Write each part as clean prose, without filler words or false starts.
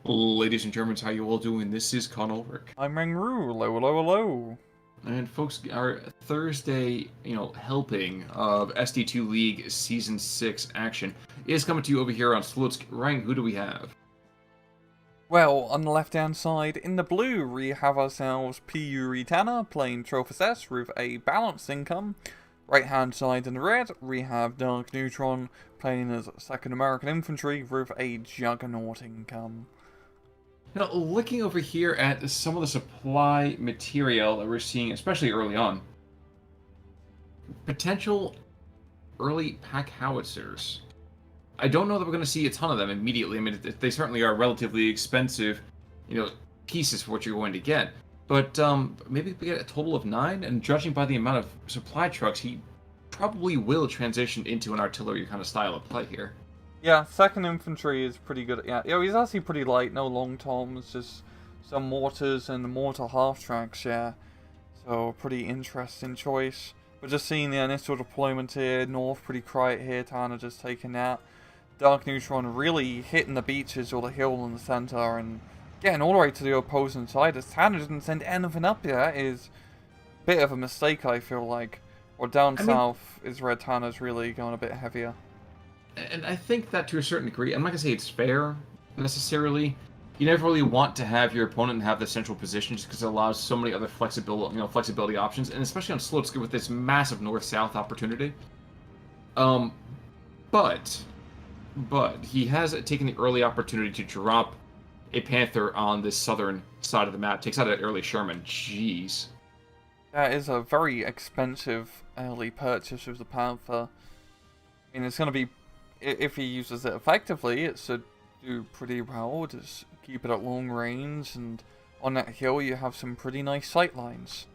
Ladies and Germans, how you all doing? This is Con Ulrich. I'm Mengru, hello, hello, hello. And folks, our Thursday, helping of SD2 League Season 6 action is coming to you over here on Slutsk. Ryan, who do we have? Well, on the left-hand side, in the blue, we have ourselves PU Ritana playing Trophus S with a balanced income. Right-hand side in the red, we have Dark Neutron playing as 2nd American Infantry with a Juggernaut income. Now, looking over here at some of the supply material that we're seeing, especially early on, potential early pack howitzers. I don't know that we're going to see a ton of them immediately. I mean, they certainly are relatively expensive, pieces for what you're going to get. But maybe if we get a total of 9, and judging by the amount of supply trucks, he probably will transition into an artillery kind of style of play here. Yeah, 2nd Infantry is pretty good. Yeah, he's actually pretty light, no long toms, just some mortars and mortar half-tracks, yeah. So, pretty interesting choice. But just seeing the initial deployment here, North pretty quiet here, Tana just taking that. Dark Neutron really hitting the beaches or the hill in the center and getting all the way to the opposing side. As Tana didn't send anything up there, that is a bit of a mistake, I feel like. Or down south is where Tana's really going a bit heavier. And I think that to a certain degree, I'm not going to say it's fair, necessarily. You never really want to have your opponent have the central position just because it allows so many other flexibility options, and especially on Slutsk with this massive north-south opportunity. But he has taken the early opportunity to drop a Panther on this southern side of the map. Takes out an early Sherman. Jeez. That is a very expensive early purchase of the Panther. I mean, it's going to be, if he uses it effectively, it should do pretty well. Just keep it at long range, and on that hill you have some pretty nice sight lines.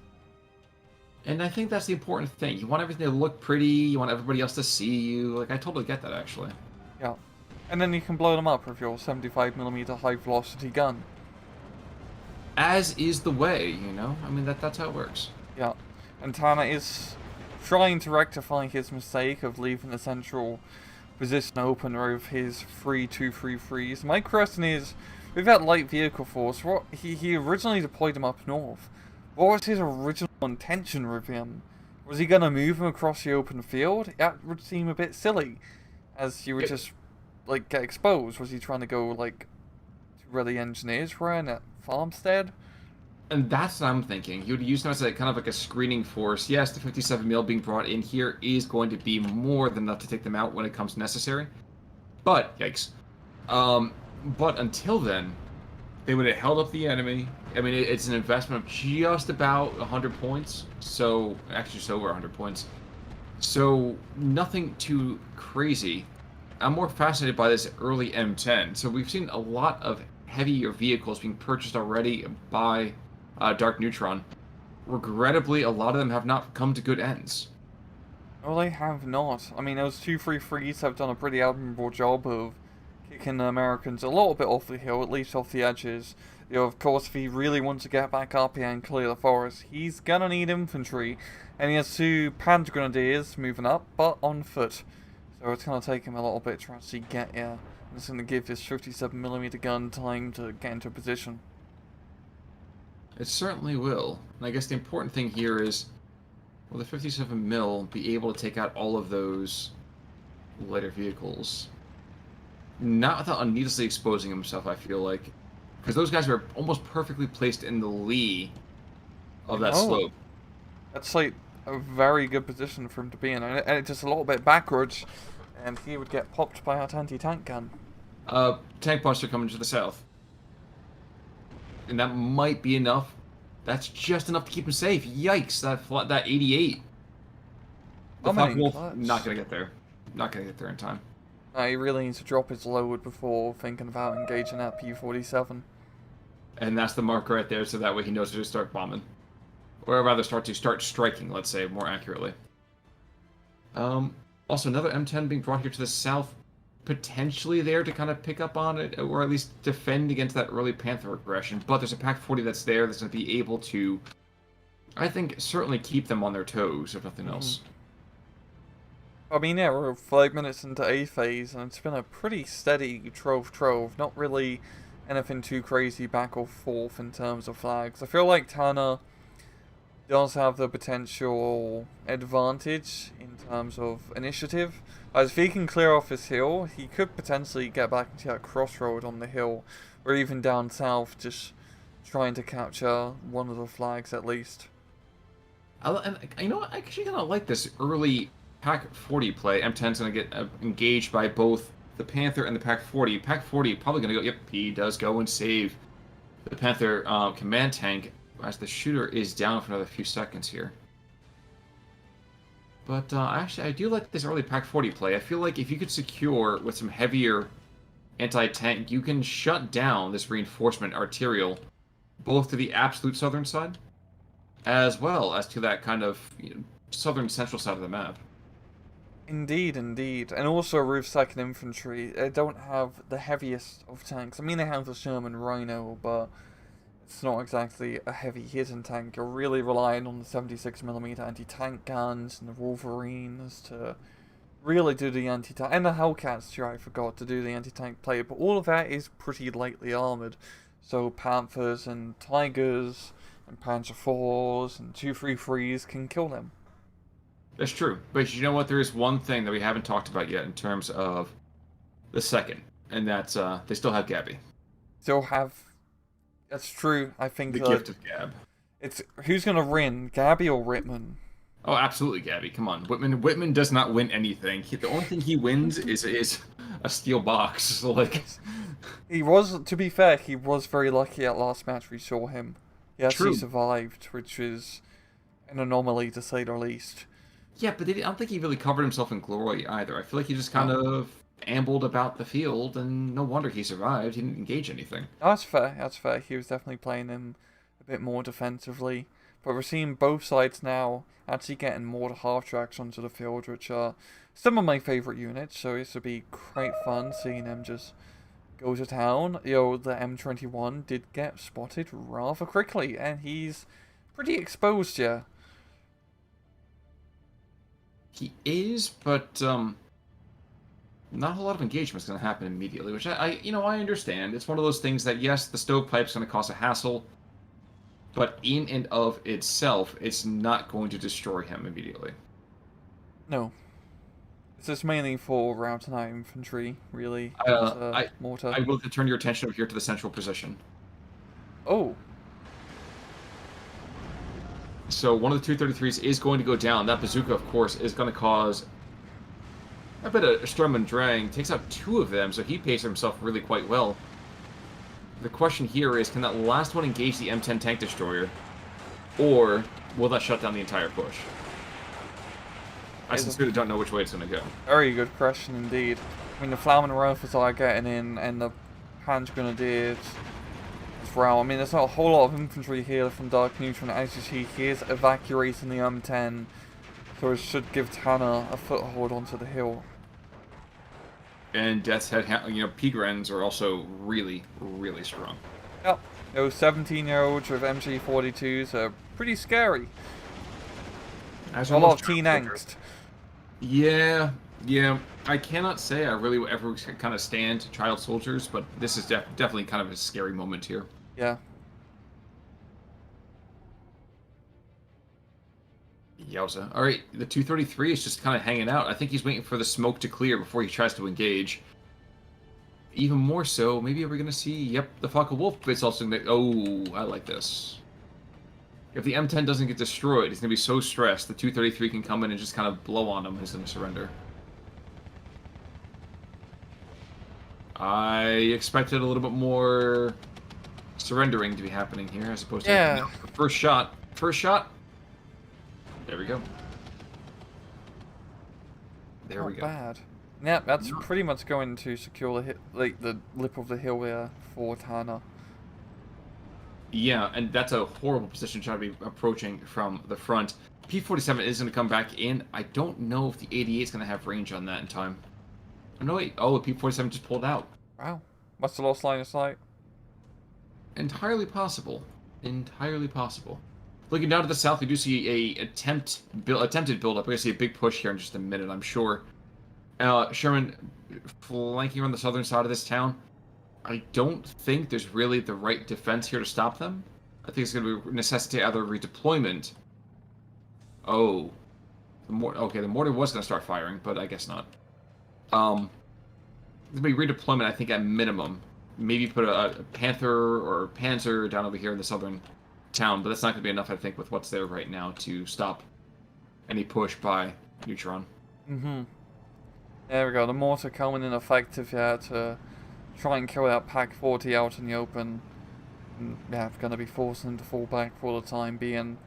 And I think that's the important thing. You want everything to look pretty, you want everybody else to see you. Like, I totally get that, actually. Yeah. And then you can blow them up with your 75mm high-velocity gun. As is the way, I mean, that's how it works. Yeah. And Tana is trying to rectify his mistake of leaving the central position open with his 3-2-3-3s. My question is, with that light vehicle force, what he originally deployed him up north. What was his original intention with him? Was he going to move him across the open field? That would seem a bit silly, as he would just, get exposed. Was he trying to go, to where the engineers were in at Farmstead? And that's what I'm thinking. He would use them as kind of like a screening force. Yes, the 57 mil being brought in here is going to be more than enough to take them out when it comes necessary. But, yikes. But until then, they would have held up the enemy. I mean, it's an investment of just about 100 points. So, actually just over 100 points. So, nothing too crazy. I'm more fascinated by this early M10. So, we've seen a lot of heavier vehicles being purchased already by Dark Neutron. Regrettably, a lot of them have not come to good ends. Well, they have not. I mean, those 2-3-3s have done a pretty admirable job of kicking the Americans a little bit off the hill, at least off the edges. Of course, if he really wants to get back up here and clear the forest, he's gonna need infantry. And he has 2 Panther Grenadiers moving up, but on foot. So it's gonna take him a little bit to actually get here. And it's gonna give this 57mm gun time to get into position. It certainly will. And I guess the important thing here is, will the 57 mil be able to take out all of those lighter vehicles? Not without needlessly exposing himself, I feel like. Because those guys are almost perfectly placed in the lee of that slope. That's a very good position for him to be in. And it's just a little bit backwards, and he would get popped by that anti-tank gun. Tank buster coming to the south. And that might be enough. That's just enough to keep him safe. Yikes, that 88. The Fuck Wolf, not going to get there. Not going to get there in time. He really needs to drop his load before thinking about engaging that P-47. And that's the mark right there, so that way he knows to start bombing. Or rather start striking, let's say, more accurately. Also, another M10 being brought here to the south. Potentially there to kind of pick up on it, or at least defend against that early Panther aggression. But there's a Pac 40 that's there that's going to be able to, I think, certainly keep them on their toes, if nothing else. I mean, yeah, we're 5 minutes into A phase, and it's been a pretty steady trove. Not really anything too crazy back or forth in terms of flags. I feel like Tanner does have the potential advantage in terms of initiative. As if he can clear off his hill, he could potentially get back into that crossroad on the hill, or even down south, just trying to capture one of the flags at least. And you know what? I actually kind of like this early Pack 40 play. M10's going to get engaged by both the Panther and the Pack 40. Pack 40 probably going to go. Yep, he does go and save the Panther command tank as the shooter is down for another few seconds here. But actually, I do like this early Pack 40 play. I feel like if you could secure with some heavier anti-tank, you can shut down this reinforcement arterial, both to the absolute southern side, as well as to that kind of southern central side of the map. Indeed, indeed. And also Roof's 2nd Infantry, they don't have the heaviest of tanks. I mean, they have the Sherman Rhino, but it's not exactly a heavy hitting tank. You're really relying on the 76mm anti-tank guns and the Wolverines to really do the anti-tank, and the Hellcats too, I forgot, to do the anti-tank play, but all of that is pretty lightly armoured. So Panthers and Tigers and Panzer IVs and 233s can kill them. That's true. But you know what? There is one thing that we haven't talked about yet in terms of the second, and that's they still have Gabby. Still have... That's true, I think... The gift of Gab. It's who's gonna win, Gabby or Whitman? Oh, absolutely, Gabby. Come on. Whitman does not win anything. The only thing he wins is a steel box. So, like... He was, to be fair, he was very lucky at last match we saw him. He actually survived, which is an anomaly to say the least. Yeah, but I don't think he really covered himself in glory either. I feel like he just kind of ambled about the field, and no wonder he survived. He didn't engage anything. That's fair, that's fair. He was definitely playing him a bit more defensively. But we're seeing both sides now actually getting more half-tracks onto the field, which are some of my favourite units, so this would be quite fun seeing them just go to town. Yo, the M21 did get spotted rather quickly, and he's pretty exposed here. He is, but not a whole lot of engagement is going to happen immediately, which I understand. It's one of those things that, yes, the stovepipe's going to cause a hassle, but in and of itself, it's not going to destroy him immediately. No. This is mainly for round 9 infantry, really. Mortar. I will turn your attention over here to the central position. Oh. So one of the 233s is going to go down. That bazooka, of course, is going to cause a bit of Sturm und Drang. Takes out 2 of them, so he pays himself really quite well. The question here is, can that last one engage the M10 tank destroyer, or will that shut down the entire push? I sincerely don't know which way it's going to go. Very good question indeed. I mean, the Flammen Rifles are getting in, and the Hand Grenadiers as well. I mean, there's not a whole lot of infantry here from Dark Neutron. As you see, he is evacuating the M10, so it should give Tanner a foothold onto the hill. And Death's Head, Pigrens are also really, really strong. Yep. Those 17-year-olds with MG42s are pretty scary. A lot of teen angst. Yeah. I cannot say I really ever kind of stand child soldiers, but this is definitely kind of a scary moment here. Yeah. Yowza. Alright, the 233 is just kind of hanging out. I think he's waiting for the smoke to clear before he tries to engage. Even more so, maybe we're going to see, yep, the Focke-Wulf bit's also going to... Oh, I like this. If the M10 doesn't get destroyed, he's going to be so stressed, the 233 can come in and just kind of blow on him and he's going to surrender. I expected a little bit more surrendering to be happening here, as opposed to... Yeah. No, first shot. There we go. There we go. Not bad. Yeah, that's pretty much going to secure the lip of the hill there for Tanner. Yeah, and that's a horrible position to try to be approaching from the front. P-47 is going to come back in. I don't know if the 88 is going to have range on that in time. Oh, no, wait. Oh, the P-47 just pulled out. Wow. What's the lost line of sight? Entirely possible. Entirely possible. Looking down to the south, we do see a attempted build-up. We're going to see a big push here in just a minute, I'm sure. Sherman flanking on the southern side of this town. I don't think there's really the right defense here to stop them. I think it's going to necessitate either redeployment. Oh, the mortar was going to start firing, but I guess not. There's going to be redeployment, I think, at minimum. Maybe put a Panther or Panzer down over here in the southern town, but that's not going to be enough, I think, with what's there right now to stop any push by Neutron. Mm-hmm. There we go. The mortar coming in effective, yeah, to try and kill that Pack 40 out in the open. And, yeah, it's going to be forcing them to fall back for the time being.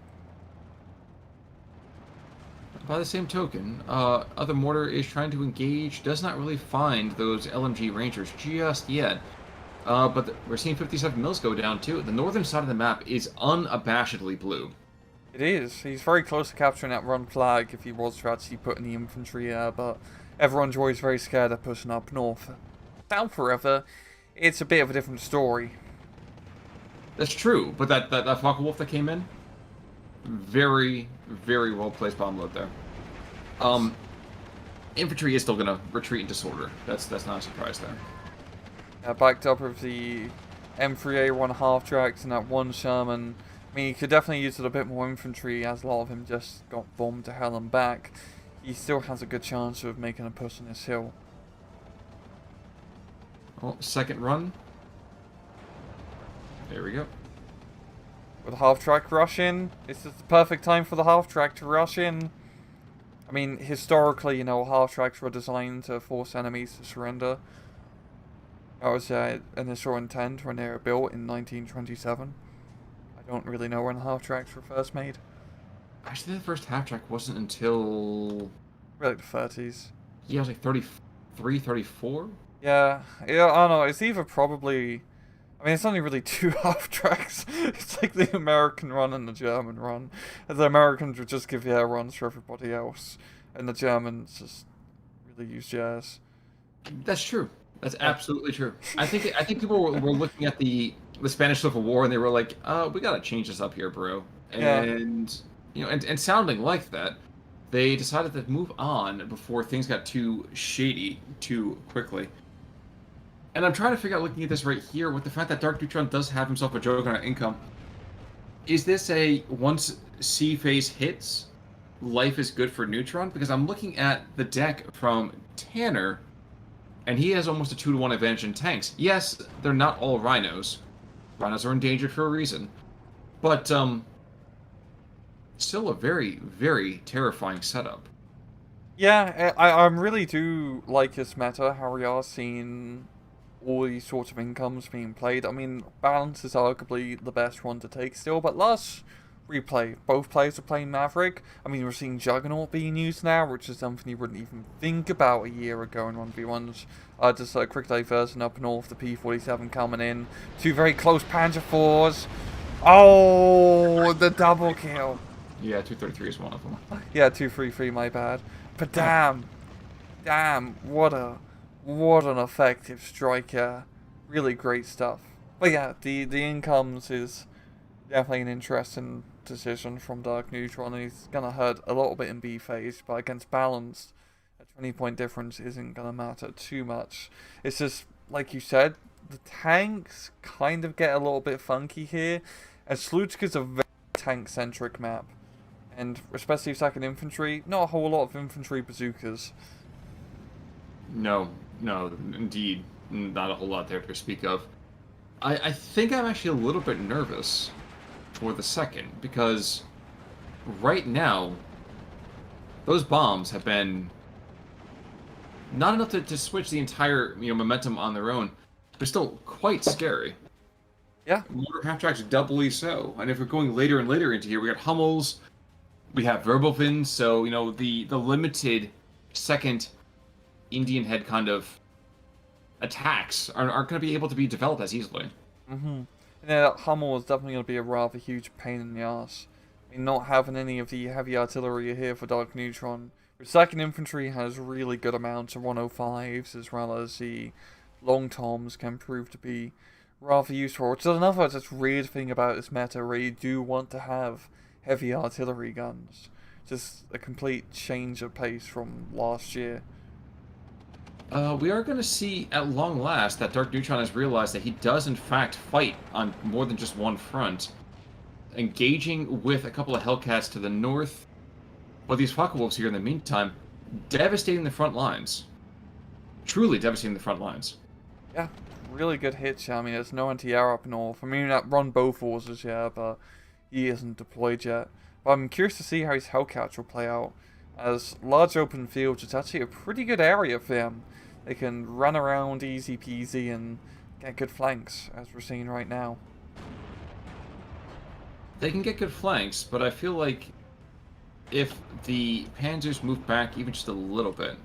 By the same token, other mortar is trying to engage, does not really find those LMG Rangers just yet. But we're seeing 57 mils go down too. The northern side of the map is unabashedly blue. It is. He's very close to capturing that run flag if he was to actually put any infantry there, but everyone's always very scared of pushing up north. Down forever, it's a bit of a different story. That's true, but that Focke-Wulf that came in, very, very well placed bomb load there. Infantry is still gonna retreat in disorder. That's not a surprise there. Backed up with the M3A1 half tracks and that one Sherman. I mean, he could definitely use it a bit more infantry, as a lot of him just got bombed to hell and back. He still has a good chance of making a push on this hill. Well, second run. There we go. With half track rush in, this is the perfect time for the half track to rush in. I mean, historically, you know, half tracks were designed to force enemies to surrender. That was their initial intent when they were built in 1927. I don't really know when half tracks were first made. Actually, the first half track wasn't until... Really the 30s. Yeah, it was like 33, 34? Yeah, I don't know, it's either probably... I mean, it's only really two half tracks. It's like the American run and the German run. And the Americans would just give air runs for everybody else. And the Germans just really use jazz. That's true. That's absolutely true. I think people were looking at the Spanish Civil War and they were like, we gotta change this up here, bro. And you know, and sounding like that, they decided to move on before things got too shady too quickly. And I'm trying to figure out, looking at this right here, with the fact that Dark Neutron does have himself a Juggernaut income, is this a once C phase hits, life is good for Neutron? Because I'm looking at the deck from Tanner, and he has almost a 2-to-1 advantage in tanks. Yes, they're not all Rhinos. Rhinos are endangered for a reason. But, still a very, very terrifying setup. Yeah, I really do like this meta, how we are seeing all these sorts of incomes being played. I mean, Balance is arguably the best one to take still, but last replay, both players are playing Maverick. I mean, we're seeing Juggernaut being used now, which is something you wouldn't even think about a year ago in 1v1s. Just a quick diversion up north, the P-47 coming in. Two very close Panzer IVs. Oh, the double kill. Yeah, 233 is one of them. Yeah, 233, my bad. But damn, what an effective striker. Really great stuff. But yeah, the incomes is definitely an interesting decision from Dark Neutron, and he's gonna hurt a little bit in B phase, but against Balanced, a 20-point difference isn't gonna matter too much. It's just, like you said, the tanks kind of get a little bit funky here, and Sluchka's a very tank-centric map. And especially second infantry, not a whole lot of infantry bazookas. No, indeed. Not a whole lot there to speak of. I think I'm actually a little bit nervous for the second, because right now, those bombs have been not enough to switch the entire momentum on their own, but still quite scary. Yeah. Mortar half-tracks doubly so. And if we're going later and later into here, we got Hummels, we have Verbovins, so, the limited second Indian head kind of attacks aren't going to be able to be developed as easily. Mm-hmm. Yeah, Hummel is definitely going to be a rather huge pain in the ass. I mean, not having any of the heavy artillery here for Dark Neutron. But second infantry has really good amounts of 105s, as well as the long toms can prove to be rather useful. Which is another just weird thing about this meta, where you do want to have heavy artillery guns. Just a complete change of pace from last year. We are going to see, at long last, that Dark Neutron has realized that he does, in fact, fight on more than just one front. Engaging with a couple of Hellcats to the north, but these Focke-Wulfs here in the meantime, devastating the front lines. Truly devastating the front lines. Yeah, really good hits. I mean, there's no anti-air up north. I mean, that run both forces, yeah, but he isn't deployed yet. But I'm curious to see how his Hellcats will play out. As large open fields, it's actually a pretty good area for them. They can run around easy peasy and get good flanks, as we're seeing right now. They can get good flanks, but I feel like if the Panzers move back even just a little bit,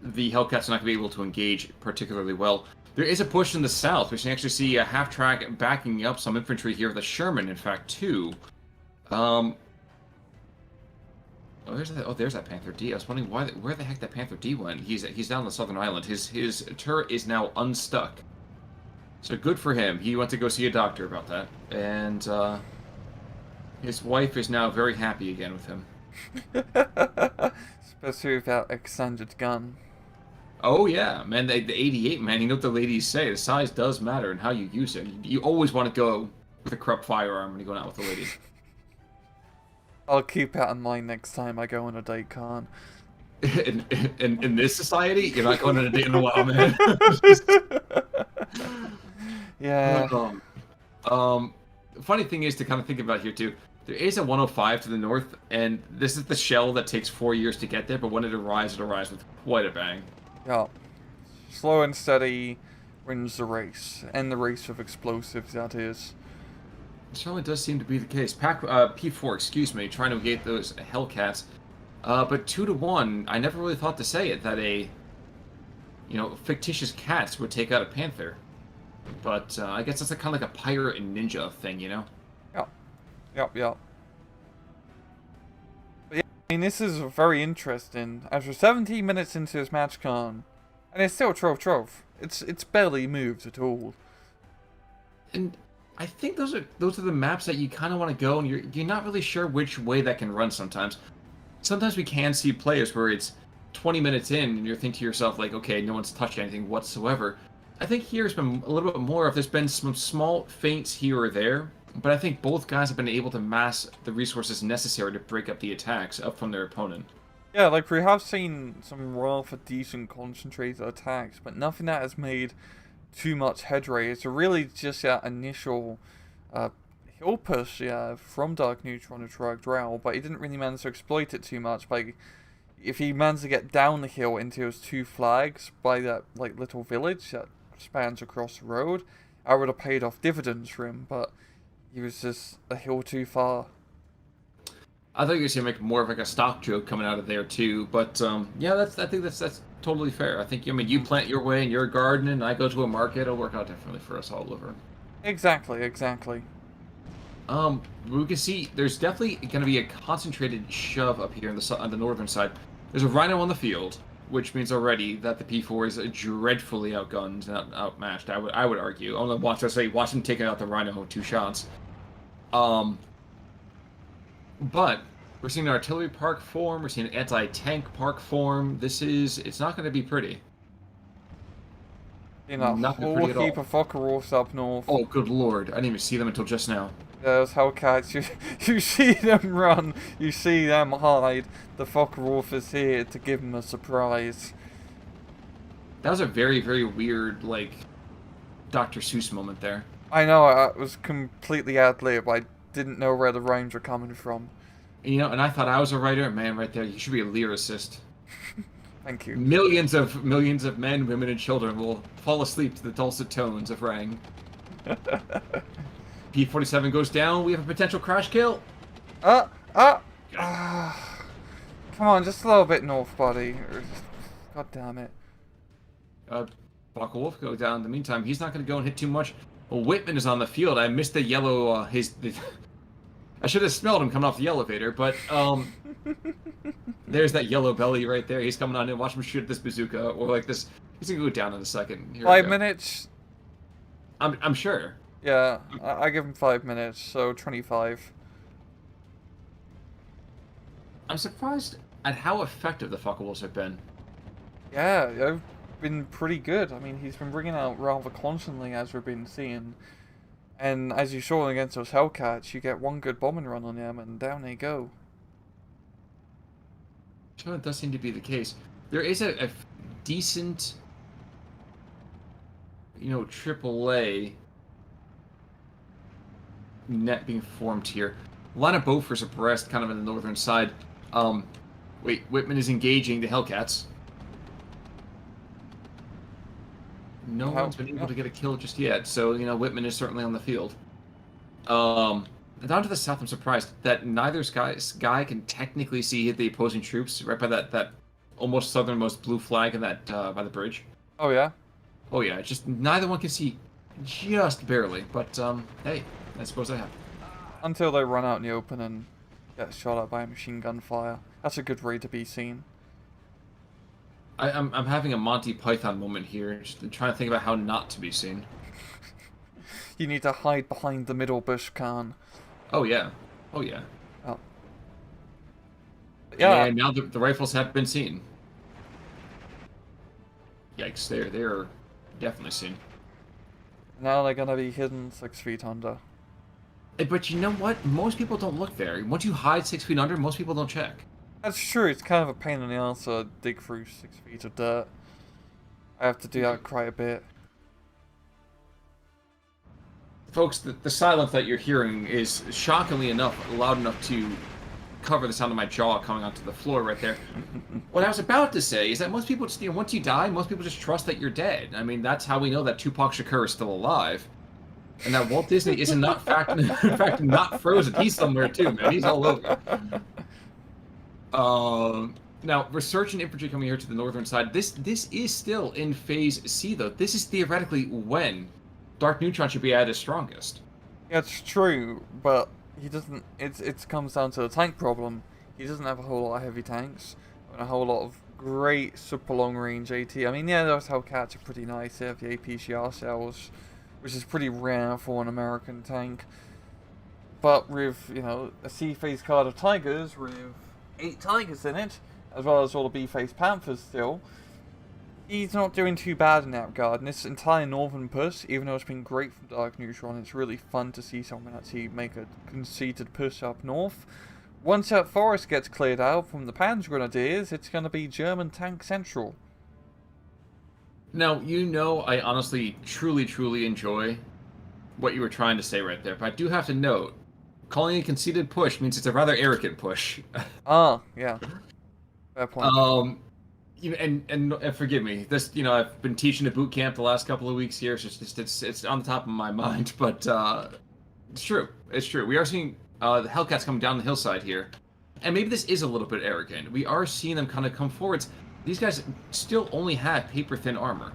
the Hellcats are not going to be able to engage particularly well. There is a push in the south. We can actually see a half-track backing up some infantry here. The Sherman, in fact, too. There's that Panther D. I was wondering where the heck that Panther D went. He's down on the southern island. His turret is now unstuck. So good for him. He went to go see a doctor about that, and his wife is now very happy again with him. Especially with that extended gun. Oh yeah, man. The 88, man. You know what the ladies say. The size does matter and how you use it. You always want to go with a corrupt firearm when you're going out with a lady. I'll keep that in mind next time I go on a date, Khan. In this society, you're not going on a date in a while, man. Yeah. Funny thing is to kind of think about here too. There is a 105 to the north, and this is the shell that takes 4 years to get there. But when it arrives with quite a bang. Yeah. Slow and steady wins the race, and the race of explosives, that is. It certainly does seem to be the case. P4, excuse me, trying to get those Hellcats. But 2-1, I never really thought to say it, that fictitious cats would take out a panther. But I guess that's kind of like a pirate and ninja thing, you know? Yep. But yeah, I mean, this is very interesting. After 17 minutes into this match, Khan, and it's still trove. It's barely moved at all. And I think those are the maps that you kind of want to go, and you're not really sure which way that can run sometimes. Sometimes we can see players where it's 20 minutes in, and you're thinking to yourself, like, okay, no one's touched anything whatsoever. I think here's been a little bit more of, there's been some small feints here or there, but I think both guys have been able to mass the resources necessary to break up the attacks up from their opponent. Yeah, like, we have seen some rather decent concentrated attacks, but nothing that has made too much headway. It's really just that initial hill push, from Dark Neutron to Drag Drow, but he didn't really manage to exploit it too much. Like, if he managed to get down the hill into his 2 flags by that little village that spans across the road, I would have paid off dividends for him, but he was just a hill too far. I thought you were going to make more of like a stock joke coming out of there too, but yeah, I think that's totally fair. I think you plant your way in your garden, and I go to a market. It'll work out differently for us all over. Exactly. We can see there's definitely going to be a concentrated shove up here on the northern side. There's a Rhino on the field, which means already that the P4 is dreadfully outgunned and outmatched. I would argue. I'm gonna watch him taking out the Rhino with 2 shots. But we're seeing an artillery park form. We're seeing an anti-tank park form. It's not going to be pretty. Not whole heap of Focke-Wulfs up north. Oh, good lord! I didn't even see them until just now. Those Hellcats, you see them run, you see them hide. The Focke-Wulf is here to give them a surprise. That was a very, very weird, Dr. Seuss moment there. I know, it was completely ad-lib. I didn't know where the rhymes were coming from. And I thought I was a writer. Man, right there, you should be a lyricist. Thank you. Millions of men, women, and children will fall asleep to the dulcet tones of Rang. P-47 goes down. We have a potential crash kill. Come on, just a little bit north, buddy. God damn it. Focke-Wulf goes down. In the meantime, he's not going to go and hit too much. Well, Whitman is on the field. I missed the yellow. I should have smelled him coming off the elevator, but there's that yellow belly right there. He's coming on in. Watch him shoot this bazooka or like this. He's gonna go down in a second. Here 5 minutes. I'm sure. Yeah, I give him 5 minutes, so 25. I'm surprised at how effective the Focke-Wulfs have been. Yeah, I've been pretty good. I mean, he's been bringing out rather constantly, as we've been seeing. And as you saw against those Hellcats, you get one good bombing run on them, and down they go. So it does seem to be the case. There is a decent, AAA net being formed here. A lot of Bofors abreast, kind of in the northern side. Wait, Whitman is engaging the Hellcats. No one's been able to get a kill just yet, so, Whitman is certainly on the field. Down to the south, I'm surprised that neither guy can technically see the opposing troops right by that almost southernmost blue flag in that by the bridge. Oh, yeah? Oh, yeah, just neither one can see just barely, but, hey, I suppose that happened. Until they run out in the open and get shot at by a machine gun fire. That's a good way to be seen. I'm having a Monty Python moment here, just trying to think about how not to be seen. You need to hide behind the middle bush, Khan. Oh, yeah. Oh, yeah. Oh. Yeah. And now the rifles have been seen. Yikes, they're definitely seen. Now they're gonna be hidden 6 feet under. But you know what? Most people don't look there. Once you hide 6 feet under, most people don't check. That's true, it's kind of a pain in the ass to dig through 6 feet of dirt. I have to do that quite a bit. Folks, the silence that you're hearing is shockingly enough loud enough to cover the sound of my jaw coming onto the floor right there. What I was about to say is that most people just, once you die, most people just trust that you're dead. I mean, that's how we know that Tupac Shakur is still alive. And that Walt Disney is in fact not frozen. He's somewhere too, man. He's all over. Now, research and infantry coming here to the northern side. This is still in Phase C, though. This is theoretically when Dark Neutron should be at its strongest. Yeah, it's true, but he doesn't. It comes down to the tank problem. He doesn't have a whole lot of heavy tanks and a whole lot of great super long range AT. I mean, yeah, those Hellcats are pretty nice. They have the APCR cells, which is pretty rare for an American tank. But with a C-phase card of Tigers with 8 Tigers in it, as well as all the B-phase Panthers still, he's not doing too bad in that regard. And this entire northern push, even though it's been great from Dark Neutron, it's really fun to see someone actually make a conceited push up north. Once that forest gets cleared out from the Panzer Grenadiers, it's going to be German tank central. Now, I honestly, truly enjoy what you were trying to say right there, but I do have to note, calling a conceited push means it's a rather arrogant push. Ah, yeah. Fair point. And forgive me, this, I've been teaching at boot camp the last couple of weeks here, so it's on the top of my mind, but it's true. It's true. We are seeing the Hellcats coming down the hillside here, and maybe this is a little bit arrogant. We are seeing them kind of come forwards. These guys still only have paper-thin armor.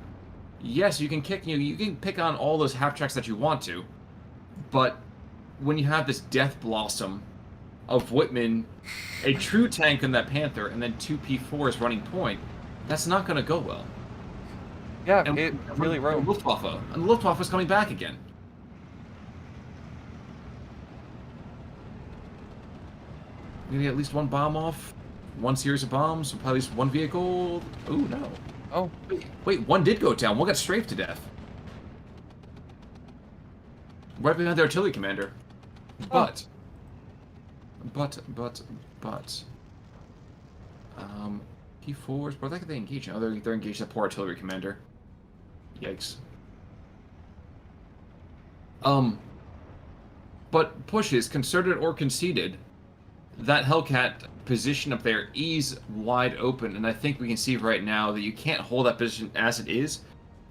Yes, you can you can pick on all those half-tracks that you want to, but when you have this death blossom of Whitman, a true tank in that Panther, and then 2 P4s running point, that's not going to go well. Yeah, and it really wrote. And the Luftwaffe is coming back again. Maybe at least one bomb off, one series of bombs, probably at least one vehicle. Oh no. Oh. Wait, one did go down. One got strafed to death. Right behind the artillery commander. But. P4s, but like they engage. Oh, they're engaged that poor artillery commander. Yikes. But pushes, concerted or conceded, that Hellcat position up there is wide open, and I think we can see right now that you can't hold that position as it is.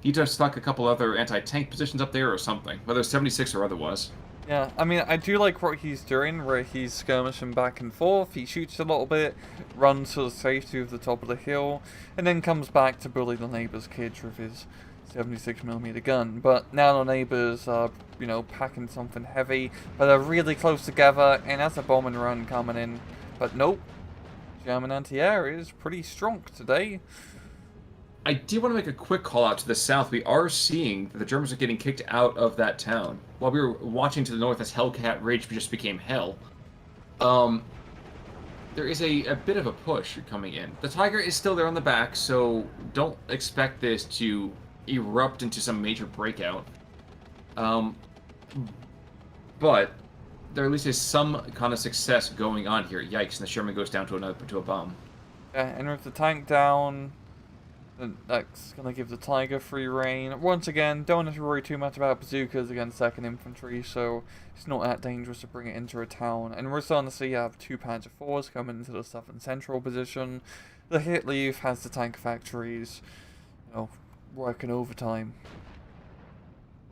You need to have stuck a couple other anti-tank positions up there or something, whether it's 76 or otherwise. Yeah, I mean, I do like what he's doing, where he's skirmishing back and forth, he shoots a little bit, runs to the safety of the top of the hill, and then comes back to bully the neighbour's kids with his 76mm gun. But now the neighbours are, packing something heavy, but they're really close together, and that's a bombing run coming in. But nope, German anti-air is pretty strong today. I do want to make a quick call out to the south. We are seeing that the Germans are getting kicked out of that town. While we were watching to the north as Hellcat Rage just became Hell. there is a bit of a push coming in. The Tiger is still there on the back, so don't expect this to erupt into some major breakout. Um, but there at least is some kind of success going on here. Yikes, and the Sherman goes down to a bomb. Yeah, and with the tank down, then that's going to give the Tiger free reign. Once again, don't have to worry too much about bazookas against 2nd Infantry, so it's not that dangerous to bring it into a town. And we're starting to see you have 2 Panzer IVs coming into the southern central position. The hit leaf has the tank factories, you know, working overtime.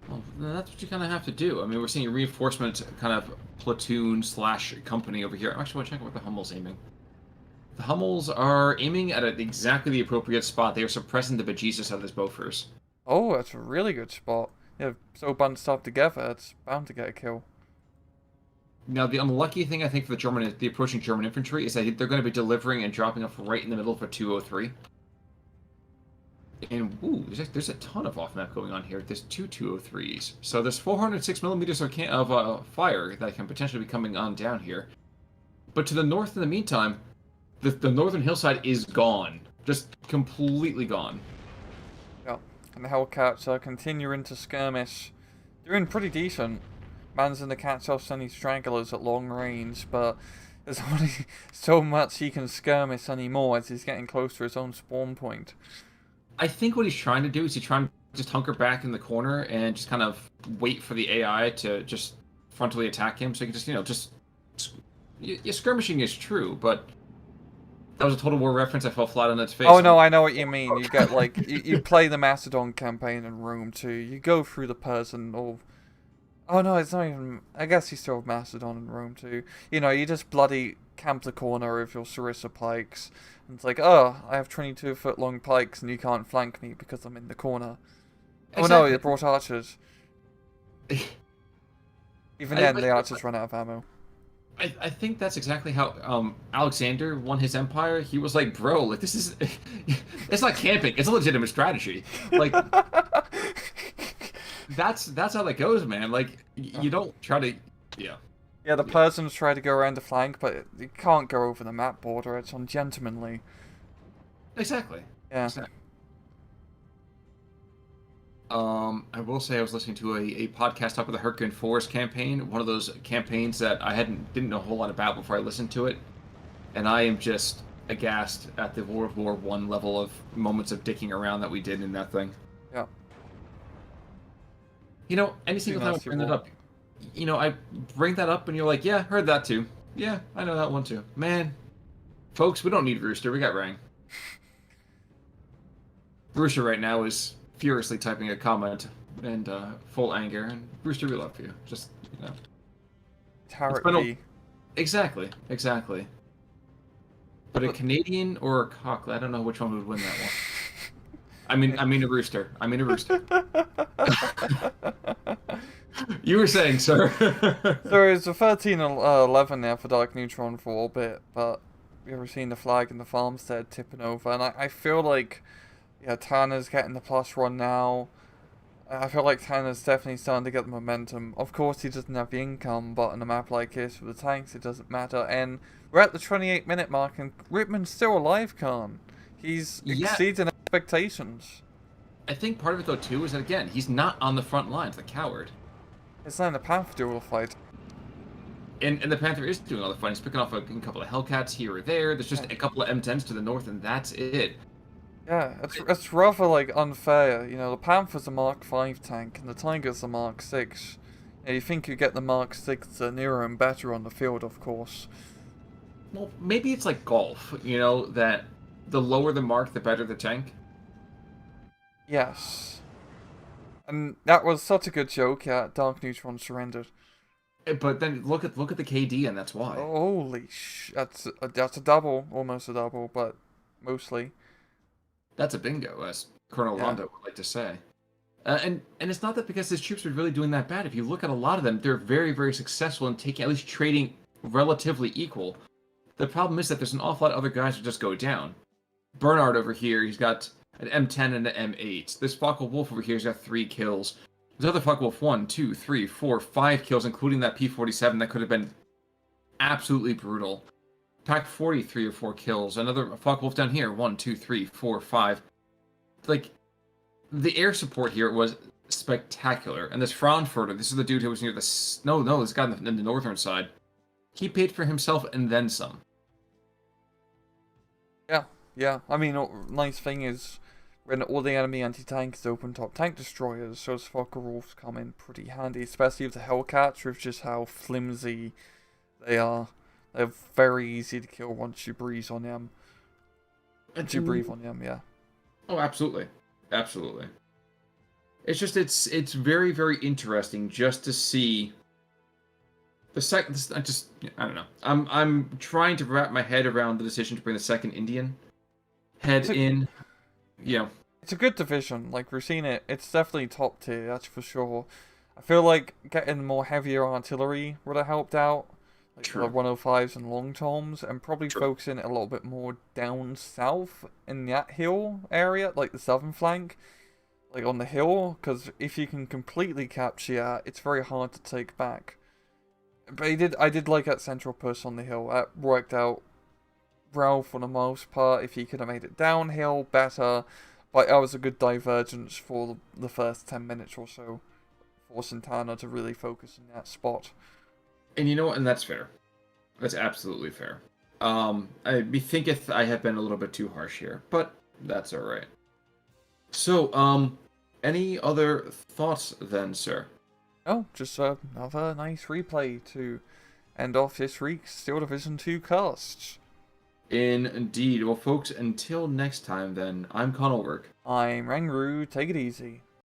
Well, that's what you kind of have to do. I mean, we're seeing a reinforcement kind of platoon / company over here. I actually want to check what the Hummel's aiming. The Hummels are aiming at exactly the appropriate spot. They are suppressing the bejesus out of this Bofors. Oh, that's a really good spot. Yeah, so bunched up together, it's bound to get a kill. Now, the unlucky thing, I think, for the approaching German infantry is that they're going to be delivering and dropping off right in the middle of a 203. And, ooh, there's a ton of off-map going on here. There's 2 203s. So there's 406 millimeters of fire that can potentially be coming on down here. But to the north, in the meantime, the northern hillside is gone. Just completely gone. Yeah, and the Hellcats are continuing to skirmish. Doing pretty decent. Managing to catch off any stragglers at long range, but there's only so much he can skirmish anymore as he's getting close to his own spawn point. I think what he's trying to do is he's trying to just hunker back in the corner and just kind of wait for the AI to just frontally attack him, so he can just, skirmishing is true, but that was a Total War reference. I fell flat on its face. Oh no, I know what you mean. You get like you play the Macedon campaign in Rome 2. You go through the personal. Oh no, it's not even. I guess you still have Macedon in Rome 2. You know, you just bloody camp the corner with your Sarissa pikes, and it's like, oh, I have 22-foot long pikes, and you can't flank me because I'm in the corner. Exactly. Oh no, you brought archers. Even then, the archers run out of ammo. I think that's exactly how Alexander won his empire. He was like, bro, like this is, it's not camping. It's a legitimate strategy. Like, that's how that goes, man. Like, you don't try to, yeah. Yeah, the Persians try to go around the flank, but you can't go over the map border. It's ungentlemanly. Exactly. Yeah. Exactly. I will say I was listening to a podcast up of the Hurricane Forest campaign, one of those campaigns that I didn't know a whole lot about before I listened to it, and I am just aghast at the World War I level of moments of dicking around that we did in that thing. Yeah. You know, any single time I bring that up, you know, I bring that up and you're like, yeah, heard that too. Yeah, I know that one too. Man, folks, we don't need Rooster, we got Rang. Rooster right now is furiously typing a comment and full anger, and Brewster, we love you. Just, you know. Exactly. But a Canadian or a Cockle, I don't know which one would win that one. I mean a rooster. You were saying, sir. So it's a 13-11 now for Dark Neutron for a bit, but we ever seen the flag in the farmstead tipping over, and I feel like, yeah, Tanner's getting the +1 now. I feel like Tanner's definitely starting to get the momentum. Of course, he doesn't have the income, but on a map like this, for the tanks, it doesn't matter. And we're at the 28-minute mark, and Rittman's still alive, Khan. He's exceeding expectations. I think part of it, though, too, is that, again, he's not on the front lines, the coward. It's not in the Panther dual fight. And the Panther is doing all the fighting. He's picking off a couple of Hellcats here or there. There's just a couple of M10s to the north, and that's it. Yeah, it's rather, like, unfair. You know, the Panther's a Mark 5 tank, and the Tiger's a Mark 6. You know, you think you get the Mark 6 nearer and better on the field, of course. Well, maybe it's like golf, you know, that the lower the mark, the better the tank. Yes. And that was such a good joke, yeah, Dark Neutron surrendered. But then look at the KD, and that's why. Holy that's a double, almost a double, but mostly. That's a bingo, as Colonel Rondo would like to say. And it's not that because his troops are really doing that bad. If you look at a lot of them, they're very, very successful in taking, at least trading relatively equal. The problem is that there's an awful lot of other guys who just go down. Bernard over here, he's got an M10 and an M8. This Focke-Wulf over here, he's got 3 kills. There's other Focke-Wulf 1, 2, 3, 4, 5 kills, including that P-47 that could have been absolutely brutal. Pack 40, 3 or 4 kills. Another Focke-Wulf down here, 1, 2, 3, 4, 5. Like, the air support here was spectacular. And this Frankfurter, this is the dude who was near the... No, this guy in the northern side. He paid for himself and then some. Yeah. I mean, nice thing is, when all the enemy anti-tank is open top tank destroyers, those Focke-Wulfs come in pretty handy, especially with the Hellcats, with just how flimsy they are. They're very easy to kill once you breathe on them. Yeah. Oh, absolutely. Absolutely. It's just, it's very, very interesting just to see the second... I don't know. I'm trying to wrap my head around the decision to bring the second Indian head in. Yeah. It's a good division. Like, we've seen it. It's definitely top tier, that's for sure. I feel like getting more heavier artillery would have helped out. Like the 105s and long toms, and probably focusing a little bit more down south in that hill area, like the southern flank, like on the hill, because if you can completely capture that, it's very hard to take back. But I did like that central push on the hill. That worked out well for the most part. If he could have made it downhill, better. But that was a good divergence for the first 10 minutes or so, for Santana to really focus in that spot. And you know what? And that's fair. That's absolutely fair. Methinketh I have been a little bit too harsh here, but that's alright. So, any other thoughts then, sir? Oh, just another nice replay to end off this week's Steel Division 2 cast. Indeed. Well, folks, until next time then, I'm Conalwork. I'm Rangru. Take it easy.